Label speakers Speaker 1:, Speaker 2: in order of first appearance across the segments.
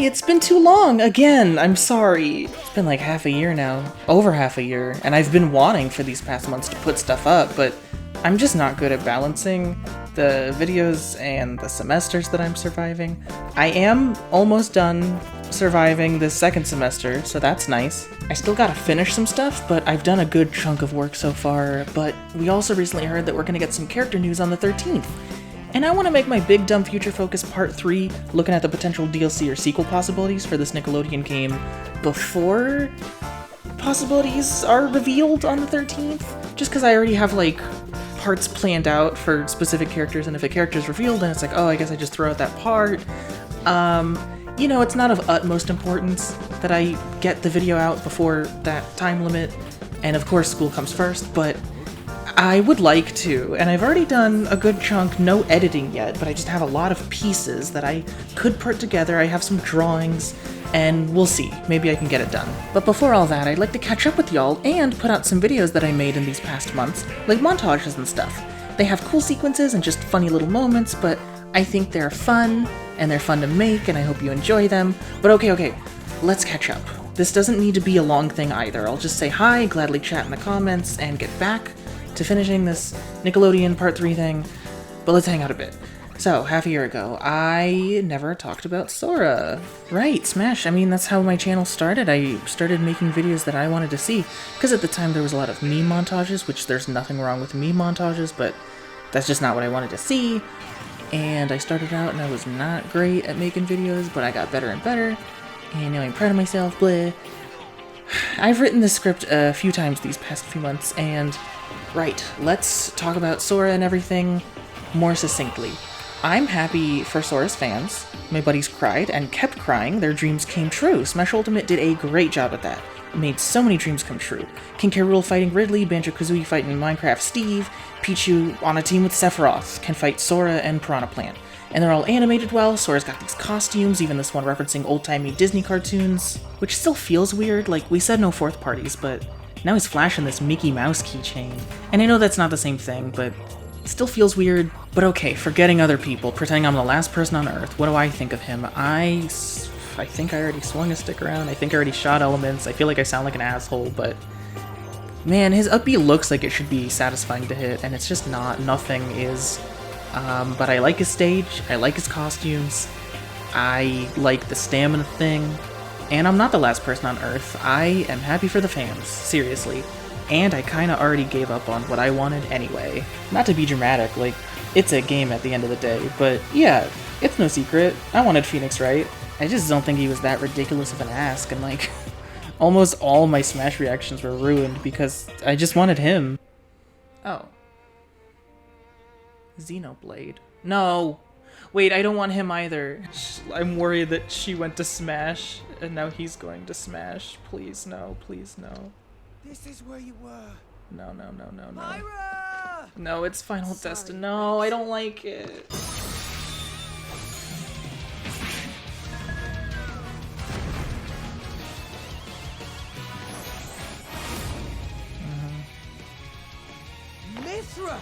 Speaker 1: Hey, it's been too long again. I'm sorry. It's been like half a year now, over half a year, and I've been wanting for these past months to put stuff up, but I'm just not good at balancing the videos and the semesters that I'm surviving. I am almost done surviving this second semester, so that's nice. I still gotta finish some stuff, but I've done a good chunk of work so far, but we also recently heard that we're gonna get some character news on the 13th. And I want to make my Big Dumb Future Focus Part 3 looking at the potential DLC or sequel possibilities for this Nickelodeon game before possibilities are revealed on the 13th. Just because I already have, like, parts planned out for specific characters, and if a character's revealed, then it's like, oh, I guess I just throw out that part. You know, it's not of utmost importance that I get the video out before that time limit, and of course school comes first, but I would like to, and I've already done a good chunk, no editing yet, but I just have a lot of pieces that I could put together. I have some drawings, and we'll see. Maybe I can get it done. But before all that, I'd like to catch up with y'all and put out some videos that I made in these past months, like montages and stuff. They have cool sequences and just funny little moments, but I think they're fun, and they're fun to make, and I hope you enjoy them. But okay, let's catch up. This doesn't need to be a long thing either. I'll just say hi, gladly chat in the comments, and get back to finishing this Nickelodeon Part 3 thing, but let's hang out a bit. So, half a year ago, I never talked about Sora. Right, Smash. I mean, that's how my channel started. I started making videos that I wanted to see, because at the time there was a lot of meme montages, which there's nothing wrong with meme montages, but that's just not what I wanted to see. And I started out and I was not great at making videos, but I got better and better, and now I'm proud of myself, bleh. I've written this script a few times these past few months, and right, let's talk about Sora and everything more succinctly. I'm happy for Sora's fans. My buddies cried and kept crying. Their dreams came true. Smash Ultimate did a great job at that. It made so many dreams come true. King K. Rool fighting Ridley, Banjo-Kazooie fighting Minecraft Steve, Pichu on a team with Sephiroth can fight Sora and Piranha Plant. And they're all animated well. Sora's got these costumes, even this one referencing old-timey Disney cartoons, which still feels weird. Like, we said no fourth parties, but now he's flashing this Mickey Mouse keychain. And I know that's not the same thing, but it still feels weird. But okay, forgetting other people, pretending I'm the last person on Earth, what do I think of him? I think I already swung a stick around, I think I already shot elements, I feel like I sound like an asshole, but man, his up B looks like it should be satisfying to hit, and it's just not. Nothing is. But I like his stage, I like his costumes, I like the stamina thing, and I'm not the last person on Earth. I am happy for the fans, seriously. And I kinda already gave up on what I wanted anyway. Not to be dramatic, like, it's a game at the end of the day, but yeah, it's no secret. I wanted Phoenix Wright. I just don't think he was that ridiculous of an ask, and like, almost all my Smash reactions were ruined because I just wanted him. Oh. Xenoblade. No! Wait, I don't want him either. I'm worried that she went to Smash, and now he's going to Smash. Please no, please no.
Speaker 2: This is where you were.
Speaker 1: No.
Speaker 2: Myra!
Speaker 1: No, it's Final Destination. No, I don't like it.
Speaker 2: Mithra!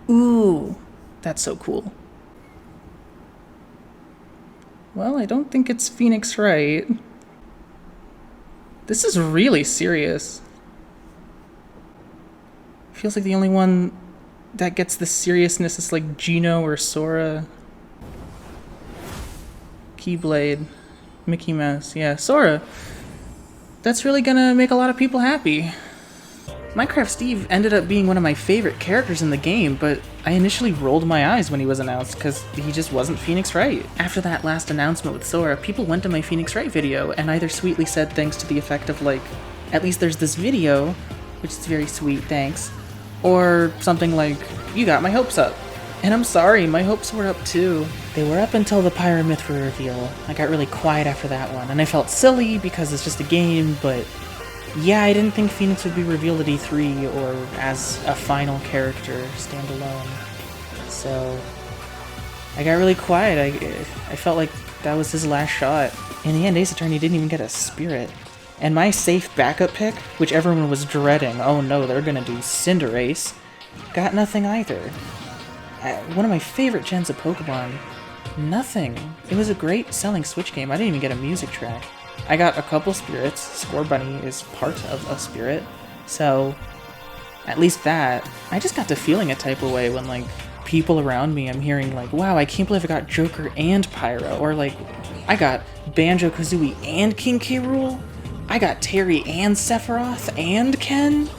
Speaker 1: Ooh, that's so cool. Well, I don't think it's Phoenix Wright. This is really serious. Feels like the only one that gets the seriousness is like Gino or Sora. Keyblade. Mickey Mouse. Yeah, Sora. That's really gonna make a lot of people happy. Minecraft Steve ended up being one of my favorite characters in the game, but I initially rolled my eyes when he was announced because he just wasn't Phoenix Wright. After that last announcement with Sora, people went to my Phoenix Wright video and either sweetly said things to the effect of like, at least there's this video, which is very sweet, thanks, or something like, you got my hopes up. And I'm sorry, my hopes were up too. They were up until the Pyra Mithra reveal. I got really quiet after that one, and I felt silly because it's just a game, but yeah, I didn't think Phoenix would be revealed at E3 or as a final character standalone. So I got really quiet. I felt like that was his last shot. In the end, Ace Attorney didn't even get a spirit. And my safe backup pick, which everyone was dreading, oh no, they're gonna do Cinderace, got nothing either. One of my favorite gens of Pokemon Nothing. It was a great selling Switch game. I didn't even get a music track. I got a couple spirits. Score Bunny is part of a spirit. So, at least that. I just got to feeling a type of way when, like, people around me, I'm hearing, like, wow, I can't believe I got Joker and Pyro. Or, like, I got Banjo-Kazooie and King K. Rool. I got Terry and Sephiroth and Ken.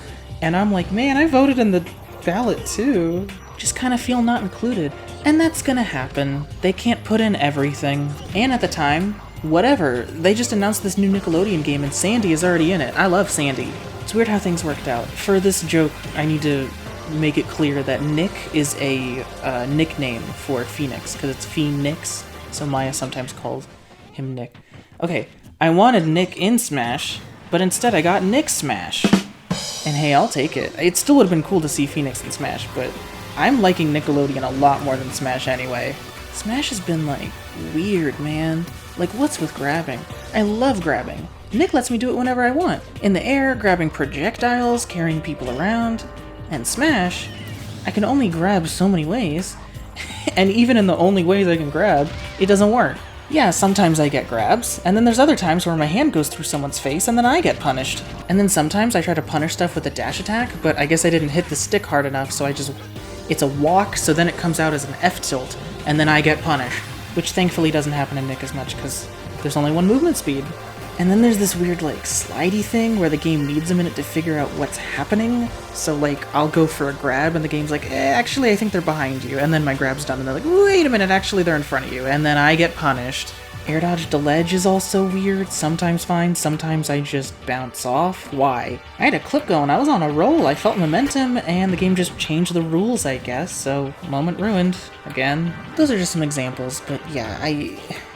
Speaker 1: And I'm like, man, I voted in the ballot too. Just kind of feel not included. And that's gonna happen. They can't put in everything. And at the time, whatever. They just announced this new Nickelodeon game and Sandy is already in it. I love Sandy. It's weird how things worked out. For this joke, I need to make it clear that Nick is a nickname for Phoenix, because it's Phoenix, so Maya sometimes calls him Nick. Okay, I wanted Nick in Smash, but instead I got Nick Smash. And hey, I'll take it. It still would have been cool to see Phoenix in Smash, but I'm liking Nickelodeon a lot more than Smash anyway. Smash has been, like, weird, man. Like, what's with grabbing? I love grabbing. Nick lets me do it whenever I want. In the air, grabbing projectiles, carrying people around. And Smash, I can only grab so many ways. And even in the only ways I can grab, it doesn't work. Yeah, sometimes I get grabs, and then there's other times where my hand goes through someone's face and then I get punished. And then sometimes I try to punish stuff with a dash attack, but I guess I didn't hit the stick hard enough, so it's a walk, so then it comes out as an F tilt, and then I get punished. Which thankfully doesn't happen in Nick as much, because there's only one movement speed. And then there's this weird, like, slidey thing where the game needs a minute to figure out what's happening. So, like, I'll go for a grab and the game's like, actually, I think they're behind you. And then my grab's done and they're like, wait a minute, actually, they're in front of you. And then I get punished. Air dodge to ledge is also weird. Sometimes fine, sometimes I just bounce off. Why? I had a clip going, I was on a roll, I felt momentum, and the game just changed the rules, I guess. So, moment ruined. Again. Those are just some examples, but yeah,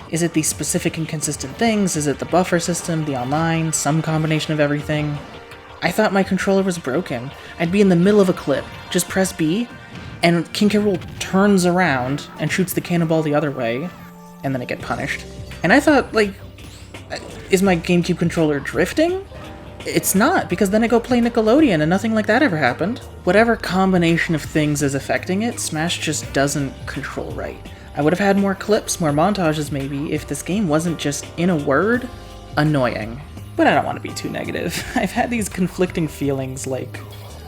Speaker 1: Is it these specific inconsistent things? Is it the buffer system, the online, some combination of everything? I thought my controller was broken. I'd be in the middle of a clip, just press B, and King K. Rool turns around and shoots the cannonball the other way, and then I get punished. And I thought, like, is my GameCube controller drifting? It's not, because then I go play Nickelodeon and nothing like that ever happened. Whatever combination of things is affecting it, Smash just doesn't control right. I would have had more clips, more montages maybe, if this game wasn't just, in a word, annoying. But I don't want to be too negative. I've had these conflicting feelings like,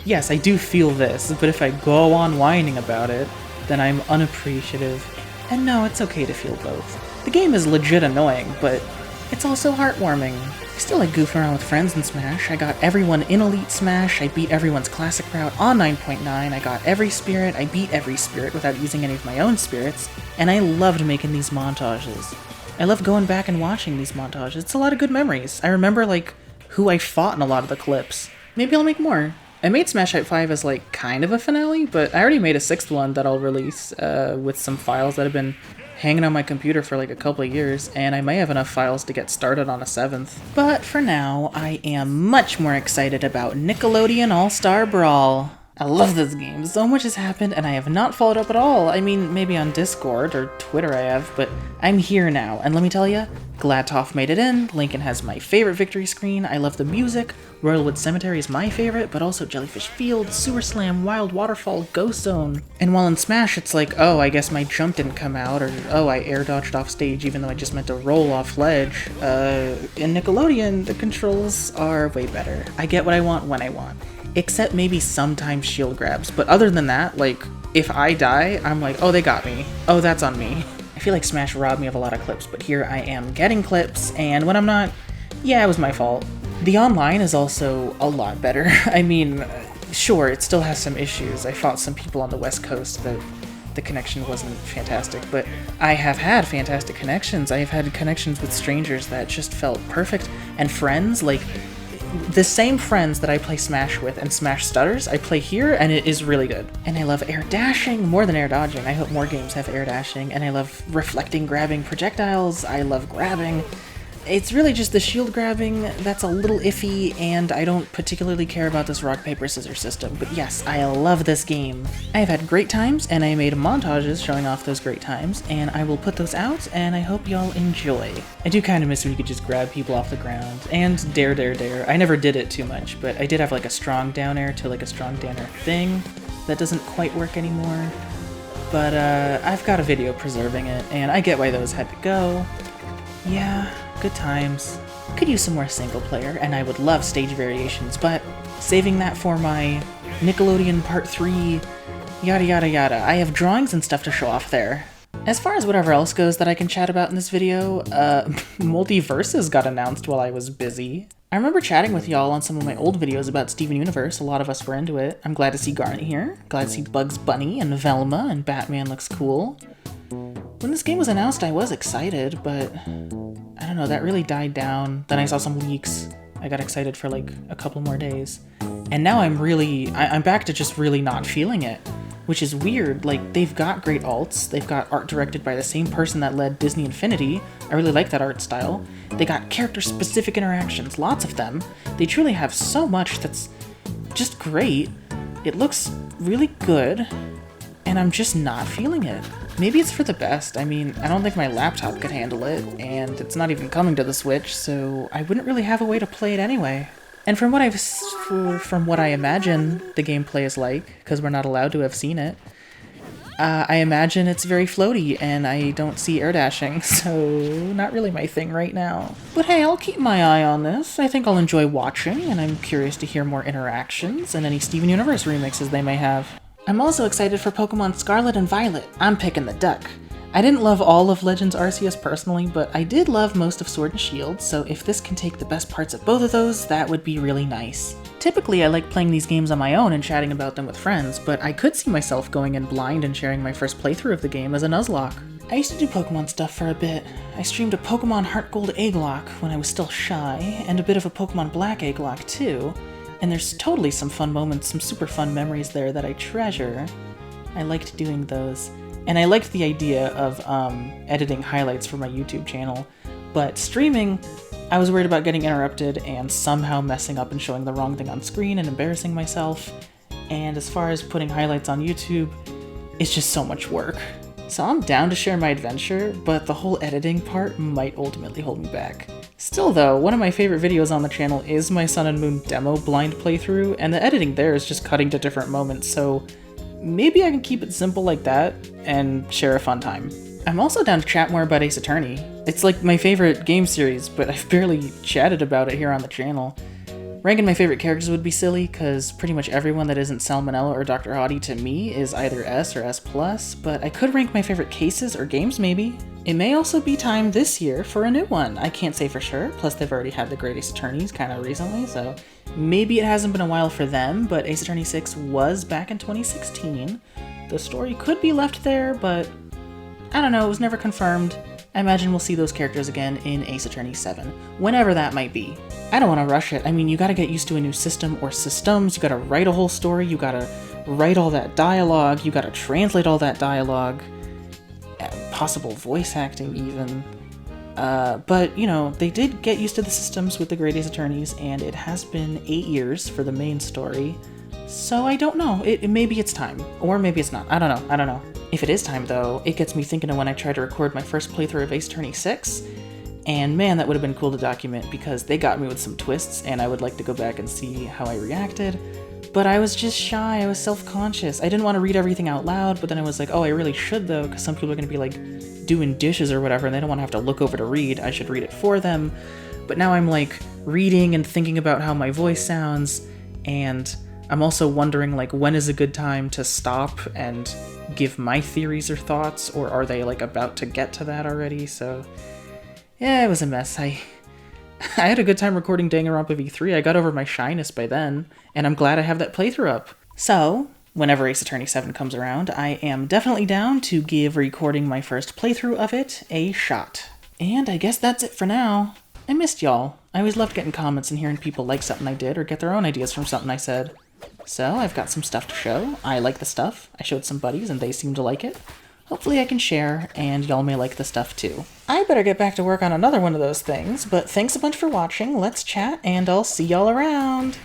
Speaker 1: yes, I do feel this, but if I go on whining about it, then I'm unappreciative. And no, it's okay to feel both. The game is legit annoying, but it's also heartwarming. I still like goofing around with friends in Smash. I got everyone in Elite Smash, I beat everyone's classic route on 9.9, I got every spirit, I beat every spirit without using any of my own spirits, and I loved making these montages. I love going back and watching these montages. It's a lot of good memories. I remember, like, who I fought in a lot of the clips. Maybe I'll make more. I made Smash Fight 5 as, like, kind of a finale, but I already made a 6th one that I'll release with some files that have been hanging on my computer for like a couple of years, and I may have enough files to get started on a 7th. But for now, I am much more excited about Nickelodeon All-Star Brawl. I love this game. So much has happened, and I have not followed up at all. I mean, maybe on Discord or Twitter I have, but I'm here now, and let me tell you, Gladtoff made it in, Lincoln has my favorite victory screen, I love the music, Royalwood Cemetery is my favorite, but also Jellyfish Field, Sewer Slam, Wild Waterfall, Ghost Zone. And while in Smash it's like, oh, I guess my jump didn't come out, or oh, I air dodged off stage even though I just meant to roll off ledge, in Nickelodeon, the controls are way better. I get what I want when I want. Except maybe sometimes shield grabs, but other than that, like, if I die, I'm like, oh, they got me. Oh, that's on me. I feel like Smash robbed me of a lot of clips, but here I am getting clips, and when I'm not, yeah, it was my fault. The online is also a lot better. I mean, sure, it still has some issues. I fought some people on the West Coast that the connection wasn't fantastic, but I have had fantastic connections. I have had connections with strangers that just felt perfect, and friends, like, the same friends that I play Smash with and Smash Stutters, I play here, and it is really good. And I love air dashing more than air dodging. I hope more games have air dashing, and I love reflecting, grabbing projectiles. I love grabbing. It's really just the shield grabbing that's a little iffy, and I don't particularly care about this rock, paper, scissors system, but yes, I love this game. I have had great times, and I made montages showing off those great times, and I will put those out, and I hope y'all enjoy. I do kind of miss when you could just grab people off the ground, and dare, dare, dare. I never did it too much, but I did have like a strong down air to like a strong down air thing. That doesn't quite work anymore. But I've got a video preserving it, and I get why those had to go. Yeah, good times. Could use some more single player, and I would love stage variations, but saving that for my Nickelodeon Part 3, yada yada yada. I have drawings and stuff to show off there. As far as whatever else goes that I can chat about in this video, Multiversus got announced while I was busy. I remember chatting with y'all on some of my old videos about Steven Universe. A lot of us were into it. I'm glad to see Garnet here. Glad to see Bugs Bunny and Velma, and Batman looks cool. When this game was announced, I was excited, but I don't know, that really died down. Then I saw some leaks. I got excited for like a couple more days. And now I'm back to just really not feeling it, which is weird. Like, they've got great alts. They've got art directed by the same person that led Disney Infinity. I really like that art style. They got character-specific interactions, lots of them. They truly have so much that's just great. It looks really good, and I'm just not feeling it. Maybe it's for the best. I mean, I don't think my laptop could handle it, and it's not even coming to the Switch, so I wouldn't really have a way to play it anyway. And from what I imagine the gameplay is like, because we're not allowed to have seen it, I imagine it's very floaty, and I don't see air dashing, so not really my thing right now. But hey, I'll keep my eye on this. I think I'll enjoy watching, and I'm curious to hear more interactions and any Steven Universe remixes they may have. I'm also excited for Pokemon Scarlet and Violet. I'm picking the duck. I didn't love all of Legends Arceus personally, but I did love most of Sword and Shield, so if this can take the best parts of both of those, that would be really nice. Typically, I like playing these games on my own and chatting about them with friends, but I could see myself going in blind and sharing my first playthrough of the game as a Nuzlocke. I used to do Pokemon stuff for a bit. I streamed a Pokemon Heart Gold Egglocke when I was still shy, and a bit of a Pokemon Black Egglocke too, and there's totally some fun moments, some super fun memories there that I treasure. I liked doing those. And I liked the idea of editing highlights for my YouTube channel, but streaming, I was worried about getting interrupted and somehow messing up and showing the wrong thing on screen and embarrassing myself. And as far as putting highlights on YouTube, it's just so much work. So I'm down to share my adventure, but the whole editing part might ultimately hold me back. Still though, one of my favorite videos on the channel is my Sun and Moon demo blind playthrough, and the editing there is just cutting to different moments, so maybe I can keep it simple like that and share a fun time. I'm also down to chat more about Ace Attorney. It's like my favorite game series, but I've barely chatted about it here on the channel. Ranking my favorite characters would be silly, because pretty much everyone that isn't Salmonella or Dr. Hottie to me is either S or S+, but I could rank my favorite cases or games maybe. It may also be time this year for a new one. I can't say for sure, plus they've already had the Great Ace Attorneys kind of recently, so maybe it hasn't been a while for them, but Ace Attorney 6 was back in 2016. The story could be left there, but I don't know, it was never confirmed. I imagine we'll see those characters again in Ace Attorney 7, whenever that might be. I don't want to rush it. I mean, you gotta get used to a new system or systems, you gotta write a whole story, you gotta write all that dialogue, you gotta translate all that dialogue, possible voice acting even. But, you know, they did get used to the systems with the Great Ace Attorneys, and it has been 8 years for the main story. So I don't know, maybe it's time, or maybe it's not, I don't know. If it is time though, it gets me thinking of when I tried to record my first playthrough of Ace Attorney 6, and man, that would have been cool to document because they got me with some twists and I would like to go back and see how I reacted. But I was just shy, I was self-conscious. I didn't want to read everything out loud, but then I was like, oh, I really should though, because some people are going to be like doing dishes or whatever and they don't want to have to look over to read. I should read it for them. But now I'm like reading and thinking about how my voice sounds, and I'm also wondering like when is a good time to stop and give my theories or thoughts, or are they like about to get to that already? So yeah, it was a mess. I had a good time recording Danganronpa V3. I got over my shyness by then, and I'm glad I have that playthrough up. So whenever Ace Attorney 7 comes around, I am definitely down to give recording my first playthrough of it a shot. And I guess that's it for now. I missed y'all. I always loved getting comments and hearing people like something I did or get their own ideas from something I said. So I've got some stuff to show. I like the stuff. I showed some buddies and they seem to like it. Hopefully I can share, and y'all may like the stuff too. I better get back to work on another one of those things, but thanks a bunch for watching, let's chat, and I'll see y'all around!